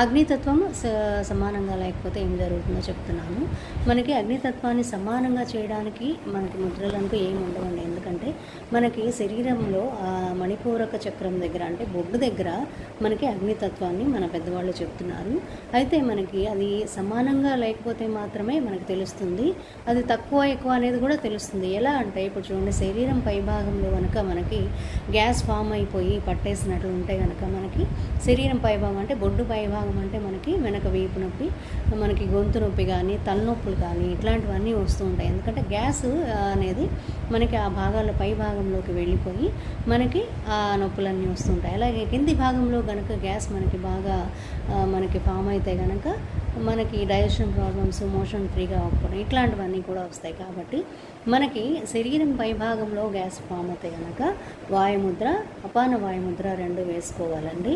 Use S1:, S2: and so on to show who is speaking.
S1: అగ్నితత్వం సమానంగా లేకపోతే ఏం జరుగుతుందో చెప్తున్నాను. మనకి అగ్నితత్వాన్ని సమానంగా చేయడానికి మనకి ముద్రలంటూ ఏమి ఉండవండి. ఎందుకంటే మనకి శరీరంలో మణిపూరక చక్రం దగ్గర అంటే బొడ్డు దగ్గర మనకి అగ్నితత్వాన్ని మన పెద్దవాళ్ళు చెప్తున్నారు. అయితే మనకి అది సమానంగా లేకపోతే మాత్రమే మనకు తెలుస్తుంది. అది తక్కువ ఎక్కువ అనేది కూడా తెలుస్తుంది. ఎలా అంటే ఇప్పుడు చూడండి, శరీరం పైభాగంలో కనుక మనకి గ్యాస్ ఫామ్ అయిపోయి పట్టేసినట్లు ఉంటే కనుక మనకి శరీరం పైభాగం అంటే బొడ్డు పైభాగం అంటే మనకి వెనక వీపు నొప్పి, మనకి గొంతు నొప్పి కానీ తలనొప్పులు కానీ ఇట్లాంటివన్నీ వస్తూ ఉంటాయి. ఎందుకంటే గ్యాస్ అనేది మనకి ఆ భాగాల పై భాగంలోకి వెళ్ళిపోయి మనకి ఆ నొప్పులన్నీ వస్తుంటాయి. అలాగే కింది భాగంలో కనుక గ్యాస్ మనకి బాగా మనకి ఫామ్ అయితే కనుక మనకి డైజెషన్ ప్రాబ్లమ్స్, మోషన్ ఫ్రీగా అవ్వకపోవడం ఇట్లాంటివన్నీ కూడా వస్తాయి. కాబట్టి మనకి శరీరం పై భాగంలో గ్యాస్ ఫామ్ అయితే కనుక వాయుముద్ర, అపాన వాయుముద్ర 2 వేసుకోవాలండి.